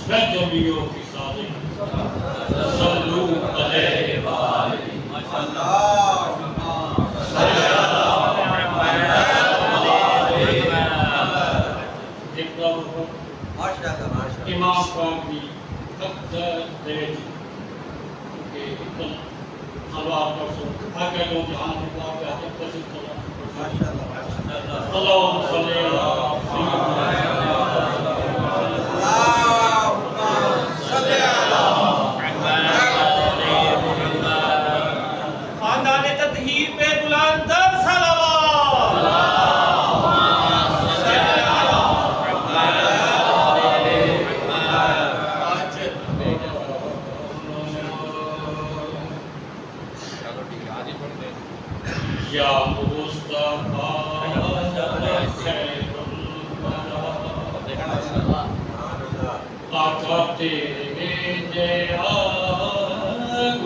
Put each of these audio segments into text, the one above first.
रजबियों की साजिश सल्लू अलैहि इमाम पाक की अक्सर दर्ज के इतना सलवार पर सो आगे लोग जहां के पाक पे आते तस्वीर माशाल्लाह अल्लाहुम्मा सल्ली अला या मुस्तफा आका तेरे जया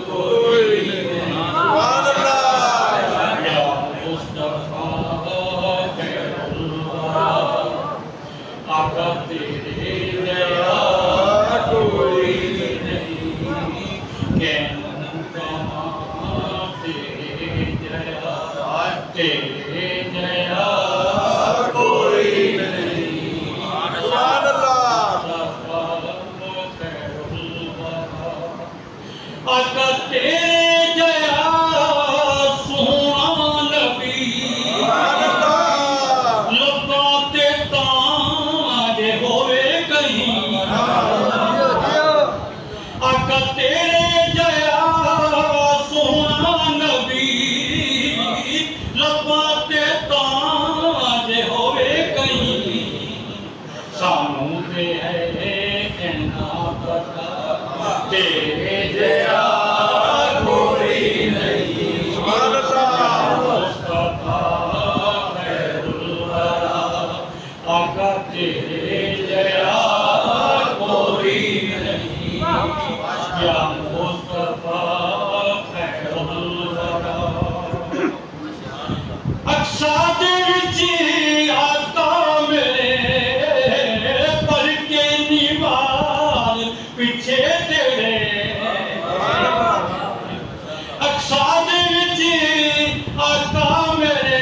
कोई सुभान अल्लाह या मुस्तफा आका तेरे जया कोई नहीं तेरे जया कोई नहीं सुभान अल्लाह आका तेरे जया सोना नबी सुभान अल्लाह लबाते ताज होवे कहीं आका तेरे जया सोना नबी लबाते ताज होवे कहीं सानू ते है इन्ना पता तेरे जया कोई नहीं सुभान अल्लाह मुस्तफा खैरुल वरा आका तेरे जया कोई नहीं या मुस्तफा खैरुल वरा अक्सादे विच आका मेरे पर के निवार पीछे तेरे अक्सादे विच आका मेरे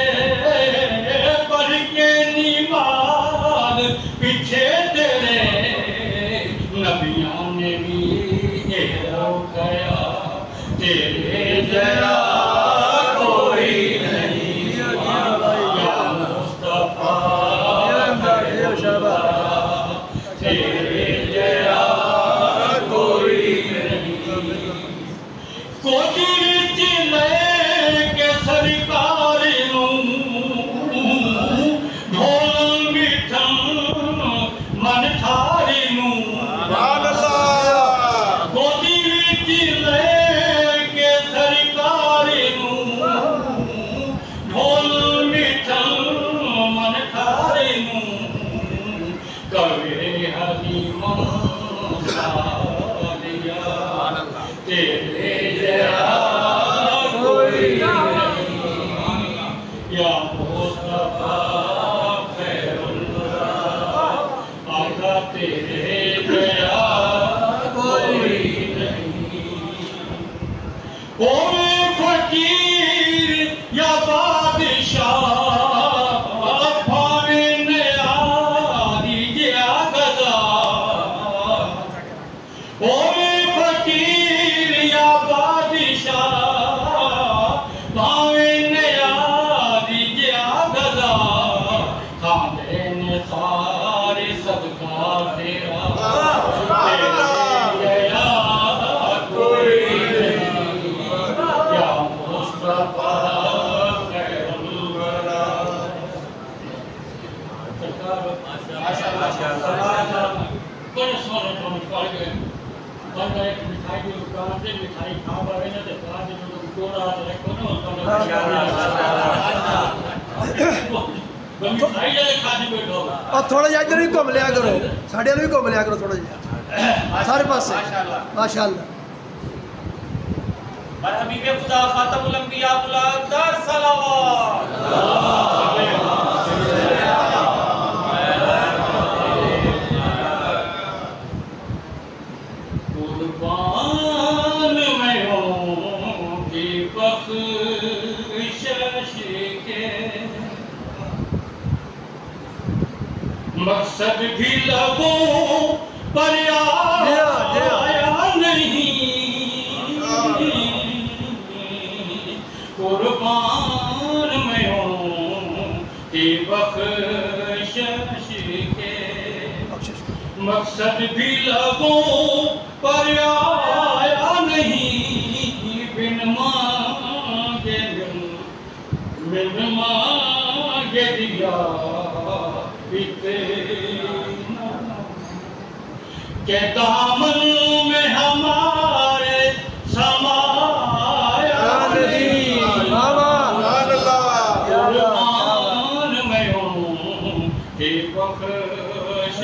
पर के निवार पीछे तेरे नबियों ने भी एहो कया तेरे जया तेरे जया कोई नहीं कोटी विच लेके सरकार नूं ढोल मिठन मन थारी नूं सुभान अल्लाह कोटी विच लेके सरकार नूं ढोल मिठन मन थारी नूं कवे हलीमा सालिया तेरे जया कोई नहीं या मुस्तफा खैरुल वरा आका तेरे जया कोई नहीं ओए फकीर या बादशाह सारे सदका तेरा तेरे जया कोई नहीं या मुस्तफा खैरुल वरा माशाअल्लाह बड़े सोने तो पड़ गए बंदा एक मिठाई की दुकान से मिठाई खा पावे ना तो बाद में तो कोड़ा रखो ना और थोड़ा जिहा इधर भी घूम लिया करो साढ़े भी घूम लिया करो थोड़ा जिहा सारे पास माशाअल्लाह हबीबे खुदा खातमुल अंबिया दर सलावत मकसद भी लबों पर आया नहीं, कुर्बान मैं हूँ कि बख्शिश के। मकसद भी लबों पर आया नहीं, बिन मांगे बिन मांगे दिया इतना के दामन में हमारे समाया नहीं। कुर्बान मैं हूँ कि बख्शिश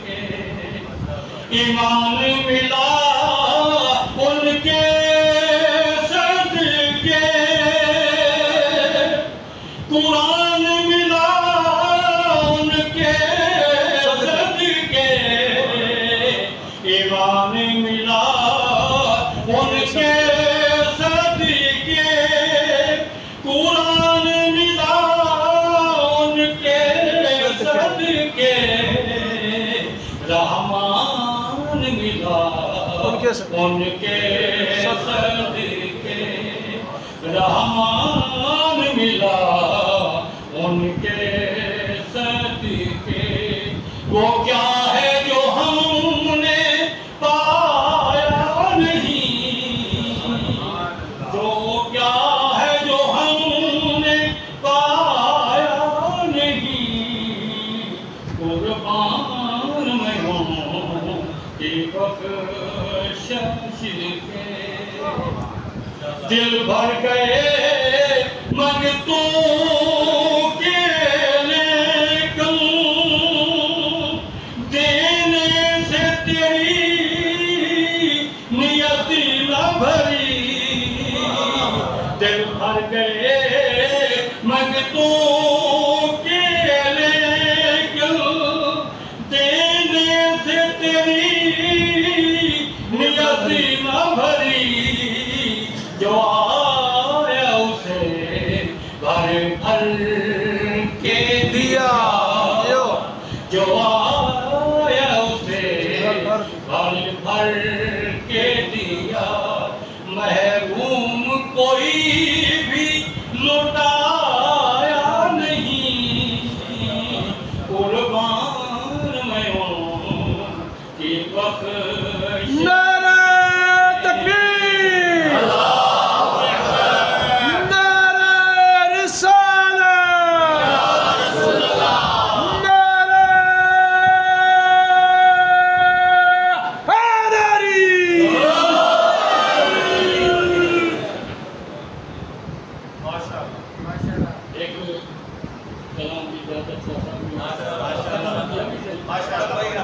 के। ईमान मिला उनके सदके, कुरान मिला उनके सदके, ईमान मिला उनके सदके, कुरान मिला उनके सदके, रहमान मिला उनके सदके, रहमान मिला उनके सदके। वो क्या है जो हमने पाया नहीं, जो क्या है जो हमने पाया नहीं, कुर्बान मैं हूँ कि बख्शिश के। दिल भर गए मंगतों के लेकिन देने से तेरी नियत न भरी। दिल भर गए मंगतों के लेकिन देने से तेरी नियत न भरी। जो आया उसे भर भर के दिया, जो आया उसे भर भर के दिया। महरूम कोई भी लुटाया नहीं, कुर्बान मैं हूँ कि बख्शिश।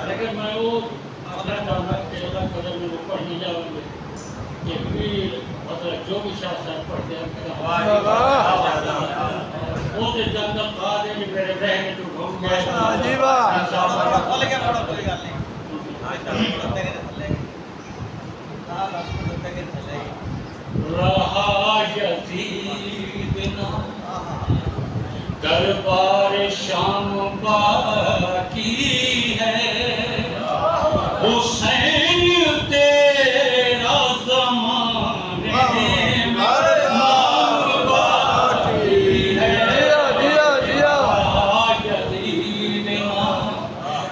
लेकिन मैं वो अपना चाहता कि अल्लाह कदर में ऊपर नहीं जाऊंगे कि फिर मतलब जो भी शास्त्र पढ़ते हैं वो तो जन्नत खा देंगे मेरे रहने तो घूम गए। रहा यजीद ना दरबार शाम बाकी है, हुसैन तेरा ज़माने में बाकी है। यजीद ना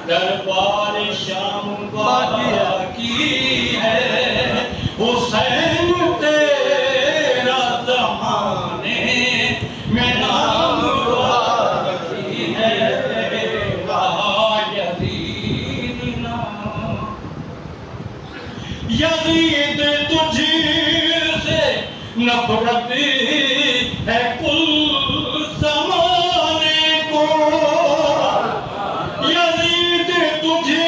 दरबार शाम बाकी है, हुसैन तेरा ज़माने में नाम बाकी है। यजीद तुझसे नफरत है कुल ज़माने को, यजीद तुझसे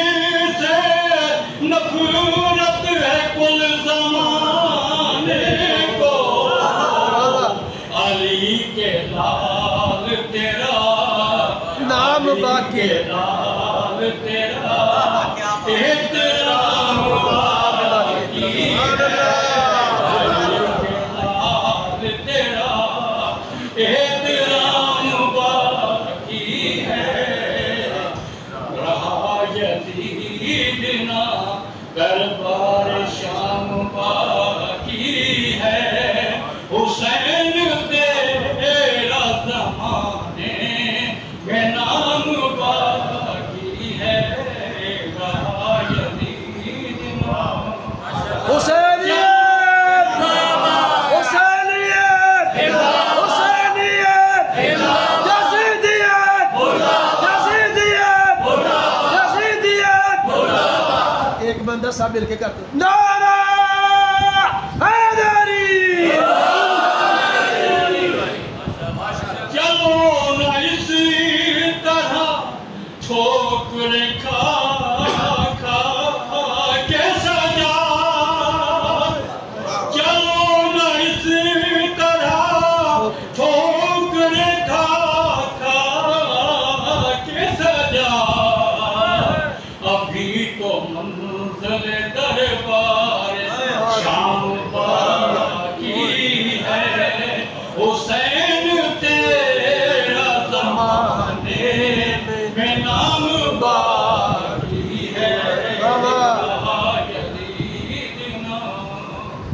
नफरत है कुल ज़माने को। अली के लाल तेरा नाम बाकी, लाल तेरा एहतराम बाकी है। लाल तेरा एहतराम बाकी है। इतना दरबार शाम बाकी है हुसैन तेरा ज़माने में नाम बाकी है यज़ीद नाम हुसैनियत हुसैनियत हुसैनियत यज़ीदियत यज़ीदियत यज़ीदियत एक बंदा सब मिलके करते नारा हैदरी चलो न इसी तरह ठोकर खा खा के सजा चलो न इसी तरह ठोकर खा खा के सजा अभी तो मंज़िल दरबार शाम बाकी है हुसैन तेरा ज़माने में नाम बाकी है यज़ीद नाम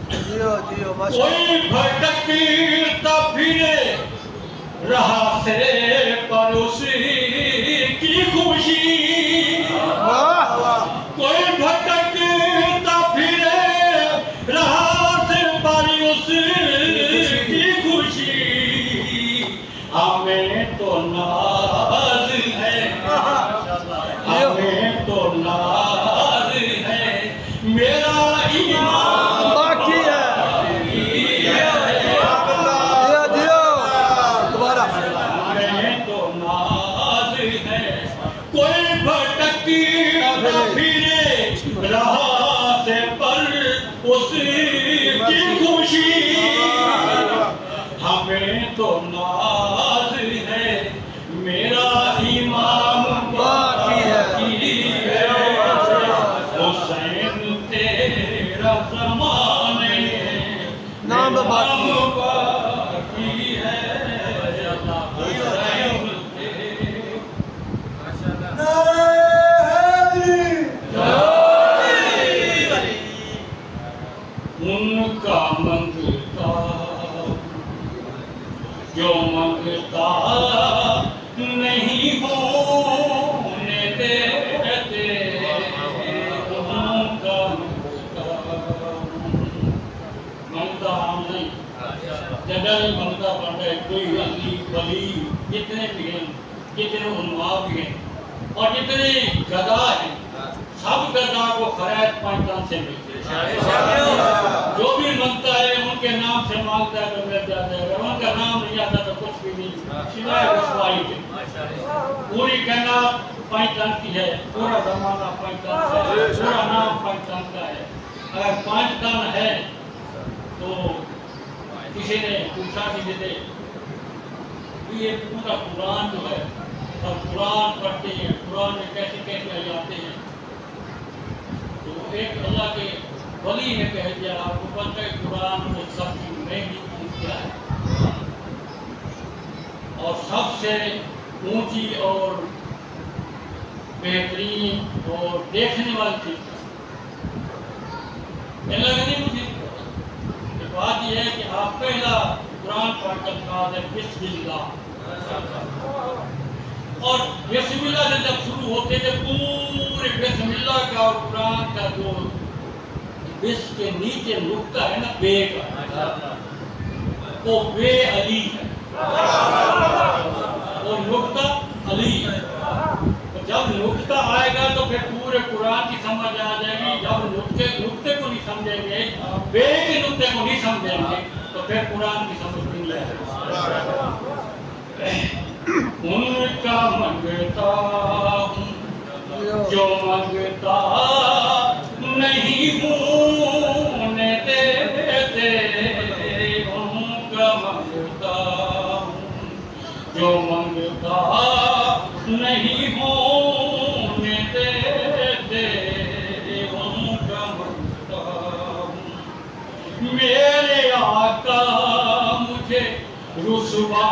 जियो जियो माशा कोई भटकता फिरे रहा से पर उसी की खुशी वाह वाह कोई भटकता फिरे रहा से पर उसकी खुशी हमें तो नाज है हमें तो नाज है मेरा ईमान बाकी है जियो जियो दोबारा हमें तो नाज है कोई भटकी फिरे रहा से पर उसकी खुशी हमें तो नाज है मेरा इमाम बाकी है हुसैन तेरा ज़माने नाम बाकी है हुसैन उनका मंगता जो मंगता नहीं होने देते उनका मंगता हम नहीं जगह नहीं मंगता बन रहे कोई अली वली जितने भी हैं जितने उन्मा भी हैं और जितने गदा हैं सब गदा को खैर पाकिस्तान से मिलते जो भी मांगता है उनके नाम से मांगता है तो मिल जाता है अगर उनका नाम नहीं आता तो कुछ भी नहीं सिवाय रुसवाई के पूरी कायनात पाकिस्तान की है पूरा जमाना पाकिस्तान का है पूरा नाम पाकिस्तान का है अगर पाकिस्तान है तो किसी ने पूछा कि जैसे ये पूरा कुरान जो है और कुरान पढ़ते हैं कुरान में कैसे कैसे आते हैं तो एक अल्लाह के वली ने कह दिया आपको पता है कुरान में सबसे महंगी चीज क्या है और सबसे ऊंची और बेहतरीन और देखने वाली चीज नहीं मुझे बात यह है कि आप पहला कुरान पढ़कर कहा है बिस्मिल्लाह और बिस्मिल्लाह से जब शुरू होते थे पूरे बिस्मिल्लाह का और कुरान का जो बिस के नीचे नुक्ता है ना बे का वो बे अली है वो नुक्ता अली है तो जब नुक्ता आएगा तो फिर पूरे कुरान की समझ आ जाएगी जब नुक्ते को नहीं समझेंगे बे के नुक्ते को नहीं समझेंगे तो फिर कुरान की समझ नहीं आएगी उनका मंगता हूँ जो मंगता नहीं होने देते उनका मंगता हूँ जो मंगता नहीं होने देते उनका मंगता हूँ मेरे आका मुझे रुसवा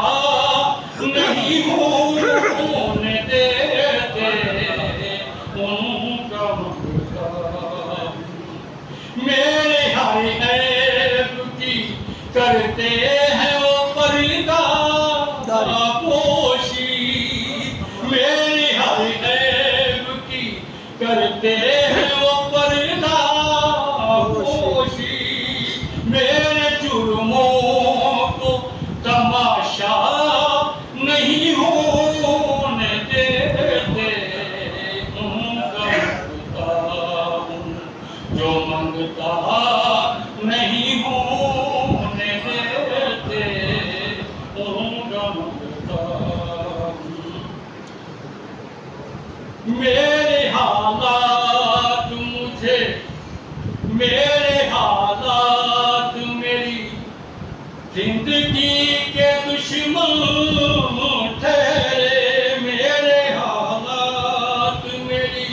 नहीं होने देते उनका मंगता नहीं होने देते, होगा मंगता। मेरे हालात मुझे, मेरे हालात मेरी जिंदगी के दुश्मन ठहरे, मेरे हालात मेरी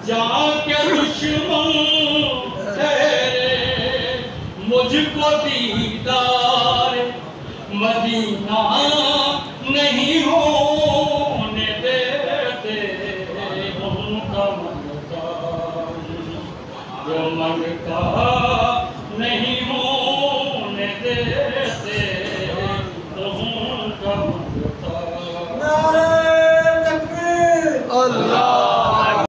जान के दुश्मन ठहरे। मुझको दीदार मदीना नहीं होने देते, उनका मंगता जो मंगता नहीं